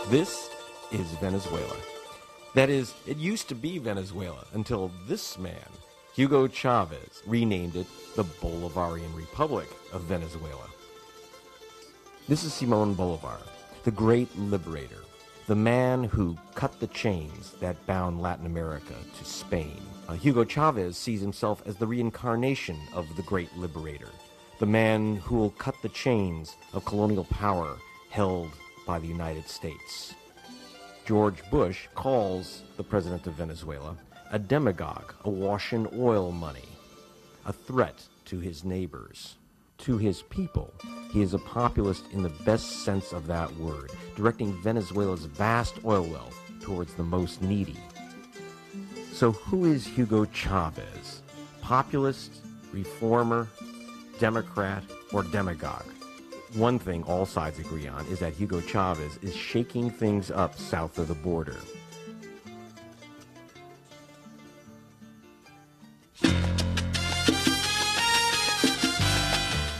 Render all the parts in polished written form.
This is Venezuela. That is, it used to be Venezuela until this man, Hugo Chavez, renamed it the Bolivarian Republic of Venezuela. This is Simón Bolivar, the great liberator, the man who cut the chains that bound Latin America to Spain. Hugo Chavez sees himself as the reincarnation of the great liberator, the man who will cut the chains of colonial power held by the United States. George Bush calls the president of Venezuela a demagogue, awash in oil money, a threat to his neighbors. To his people, he is a populist in the best sense of that word, directing Venezuela's vast oil wealth towards the most needy. So who is Hugo Chavez? Populist, reformer, Democrat, or demagogue? One thing all sides agree on is that Hugo Chavez is shaking things up south of the border.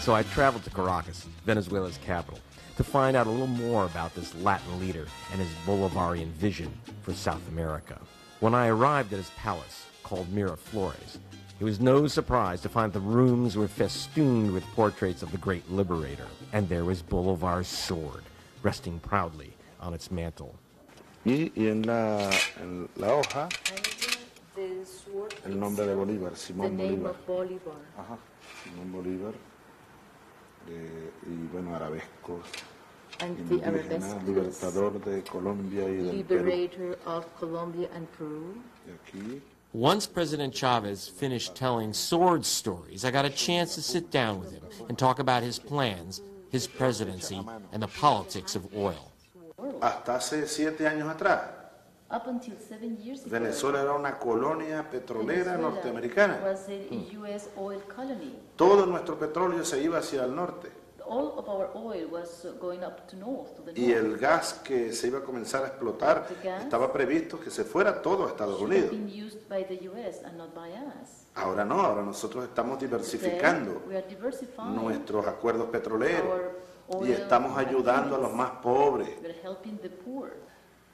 So I traveled to Caracas, Venezuela's capital, to find out a little more about this Latin leader and his Bolivarian vision for South America. When I arrived at his palace, called Miraflores, it was no surprise to find the rooms were festooned with portraits of the great liberator, and there was Bolivar's sword, resting proudly on its mantle. Y en la hoja, el nombre de Bolívar, Simón Bolívar. Ajá, Simón Bolívar. Y bueno, arabescos, indígena, libertador de Colombia y del Liberator of Colombia and Peru. Y aquí. Once President Chavez finished telling sword stories, I got a chance to sit down with him and talk about his plans, his presidency, and the politics of oil. Hasta hace 7 años atrás, Up until 7 years ago, Venezuela era una colonia petrolera norteamericana. Was a U.S. oil colony. Todo nuestro petróleo se iba hacia el norte. All of our oil was going up to north, to the Y north. el gas que se iba a comenzar a explotar estaba previsto que se fuera todo a Estados Unidos. Been used by the U.S. and not by us. Ahora no, ahora nosotros estamos diversificando We are diversifying nuestros acuerdos petroleros our oil y estamos ayudando a los más pobres. We're helping the poor.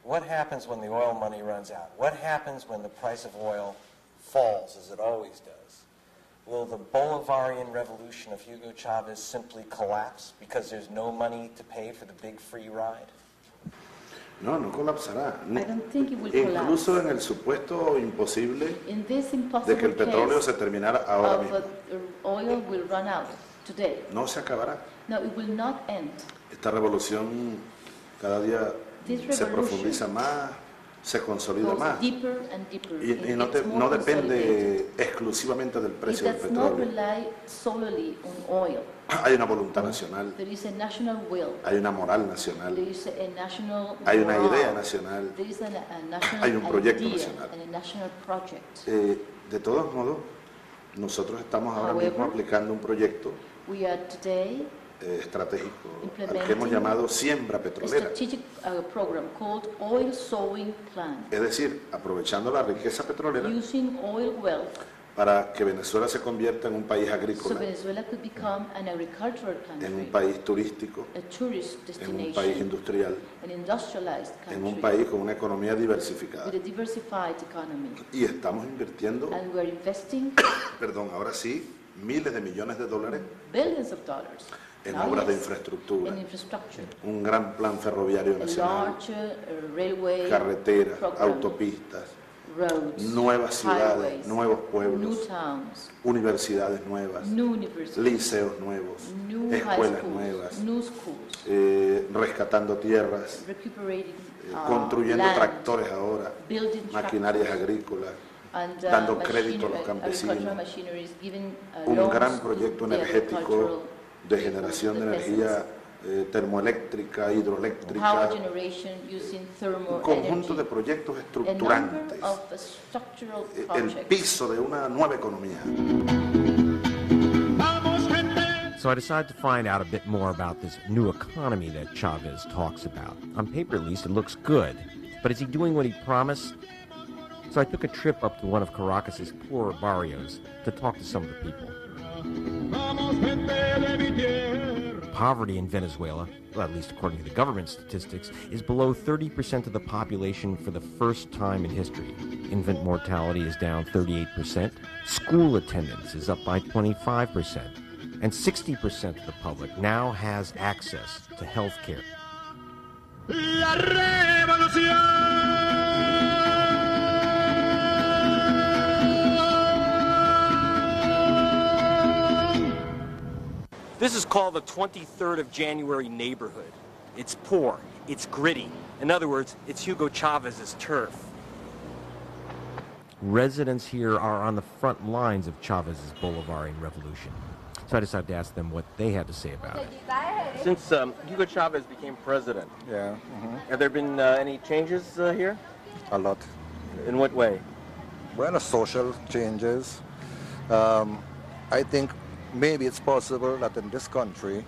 What happens when the oil money runs out? What happens when the price of oil falls, as it always does? Will the Bolivarian revolution of Hugo Chavez simply collapse because there's no money to pay for the big free ride? No, no colapsará. I don't think it will Incluso collapse. en el supuesto imposible In this de impossible que el petróleo case se terminara ahora of mismo. oil will run out today. No se acabará. No, it will not end. Esta revolución cada día This se revolution profundiza más, se consolida goes más. deeper and deeper. Y It no, gets more no consolidated. depende exclusivamente del It precio del does not petróleo. rely solely on oil. Hay una voluntad nacional, There is a national will. hay una moral nacional, There is a national hay una morale. idea nacional. There is a national Hay un proyecto idea nacional. and a national project. De todos modos, nosotros estamos ahora However, mismo aplicando un proyecto We are today estratégico al que implementing hemos llamado siembra a petrolera. strategic program called Oil Sowing Plan, Es decir, aprovechando la riqueza petrolera using oil wealth para que Venezuela se convierta en un país so agrícola, Venezuela could become an agricultural en un country, país turístico, a tourist en un país destination, industrial, an industrialized en un country país con una economía diversificada. with a diversified economy. Y estamos invirtiendo, And we're investing perdón, ahora sí, miles de millones de dólares billions of dollars en now, obras de yes, infraestructura, in infrastructure, un gran plan ferroviario a nacional, large railway carreteras, program, autopistas, roads, nuevas ciudades, highways, nuevos new pueblos, towns, universidades nuevas, new universities, liceos nuevos, new high escuelas schools, nuevas, new schools, rescatando tierras, recuperating construyendo land, tractores ahora, building maquinarias tractors, agrícolas, and dando crédito a los agricultural campesinos, machineries, giving un loans gran to proyecto the energético agricultural de people, generación de the energía peasants. termoeléctrica, hidroeléctrica, Power generation using thermal un conjunto energy, de proyectos a estructurantes, number of structural el projects. piso de una nueva economía. So I decided to find out a bit more about this new economy that Chavez talks about. On paper, at least, it looks good. But is he doing what he promised? So I took a trip up to one of Caracas's poorer barrios to talk to some of the people. Vamos, gente de mi tierra. Poverty in Venezuela, well, at least according to the government statistics, is below 30% of the population for the first time in history. Infant mortality is down 38%, school attendance is up by 25%, and 60% of the public now has access to health care. La revolución. This is called the 23rd of January neighborhood. It's poor, it's gritty. In other words, it's Hugo Chavez's turf. Residents here are on the front lines of Chavez's Bolivarian revolution. So I decided to ask them what they had to say about it. Since Hugo Chavez became president, Yeah. have there been any changes here? A lot. In what way? Well, social changes. I think maybe it's possible that in this country,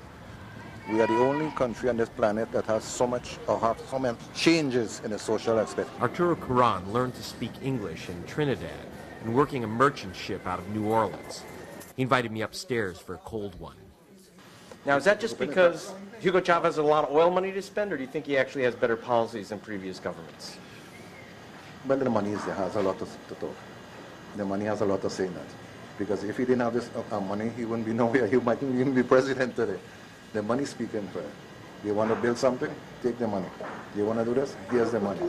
we are the only country on this planet that has so much or have so many changes in the social aspect. Arturo Caran learned to speak English in Trinidad and working a merchant ship out of New Orleans. He invited me upstairs for a cold one. Now, is that just because Hugo Chavez has a lot of oil money to spend, or do you think he actually has better policies than previous governments? Well, the money has a lot to talk. The money has a lot to say in that. Because if he didn't have this money, he wouldn't be nowhere. He might even be president today. The money speaking for it. You want to build something? Take the money. You want to do this? Here's the money.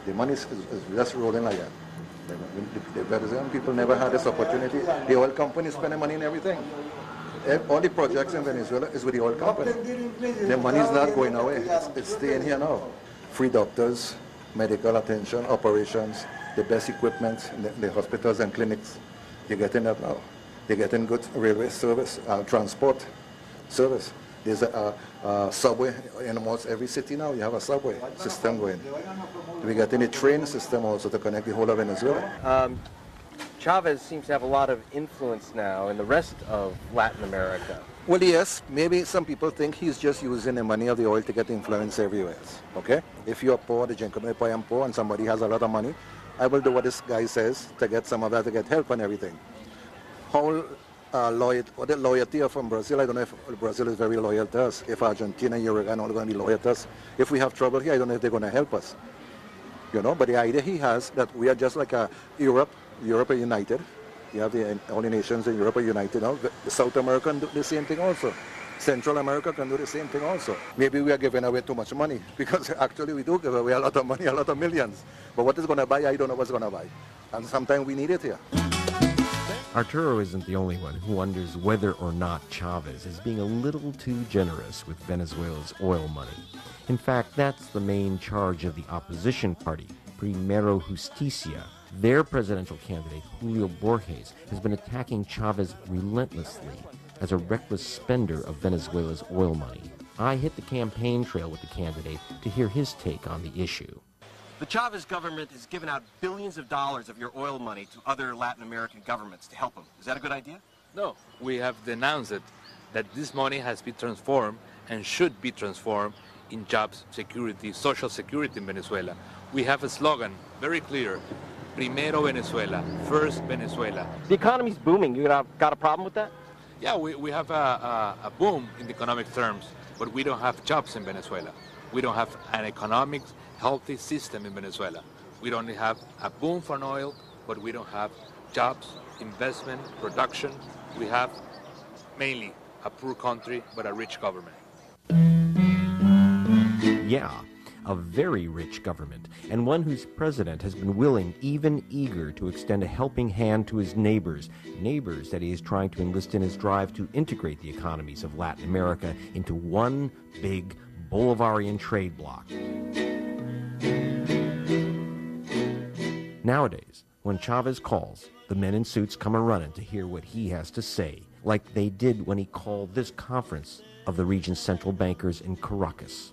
The money is just rolling like that. The Venezuelan people never had this opportunity. The oil company is spending money in everything. All the projects in Venezuela is with the oil company. The money is not going away. It's staying here now. Free doctors, medical attention, operations, the best equipment in the hospitals and clinics. You're getting that now. You're getting good railway service, transport service. There's a subway in almost every city now. You have a subway system going. We're getting a train system also to connect the whole of Venezuela. Chavez seems to have a lot of influence now in the rest of Latin America. Well, yes, maybe some people think he's just using the money of the oil to get influence everywhere else, okay? If you're poor, the gentleman I am poor, and somebody has a lot of money, I will do what this guy says to get some of that, to get help and everything. How the loyalty from Brazil, I don't know if Brazil is very loyal to us. If Argentina and Uruguay are not going to be loyal to us. If we have trouble here, I don't know if they're going to help us. You know, but the idea he has that we are just like Europe are united. You have all the nations in Europe are united now. South America can do the same thing also. Central America can do the same thing also. Maybe we are giving away too much money, because actually we do give away a lot of money, a lot of millions. But what is going to buy, I don't know what's going to buy. And sometimes we need it here. Arturo isn't the only one who wonders whether or not Chavez is being a little too generous with Venezuela's oil money. In fact, that's the main charge of the opposition party, Primero Justicia. Their presidential candidate, Julio Borges, has been attacking Chavez relentlessly as a reckless spender of Venezuela's oil money. I hit the campaign trail with the candidate to hear his take on the issue. The Chavez government has given out billions of dollars of your oil money to other Latin American governments to help them. Is that a good idea? No, we have denounced it, that this money has been transformed and should be transformed in jobs, security, social security in Venezuela. We have a slogan, very clear, Primero Venezuela, first Venezuela. The economy's booming. You got a problem with that? Yeah, we have a boom in economic terms, but we don't have jobs in Venezuela. We don't have an economic, healthy system in Venezuela. We don't have a boom for oil, but we don't have jobs, investment, production. We have mainly a poor country, but a rich government. Yeah, a very rich government, and one whose president has been willing, even eager, to extend a helping hand to his neighbors that he is trying to enlist in his drive to integrate the economies of Latin America into one big Bolivarian trade bloc. Nowadays, when Chavez calls, the men in suits come a-running to hear what he has to say, like they did when he called this conference of the region's central bankers in Caracas.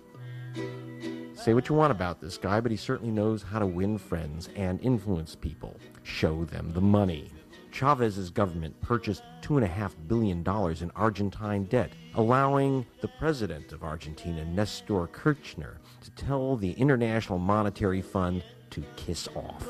Say what you want about this guy, but he certainly knows how to win friends and influence people. Show them the money. Chavez's government purchased $2.5 billion in Argentine debt, allowing the president of Argentina, Nestor Kirchner, to tell the International Monetary Fund to kiss off.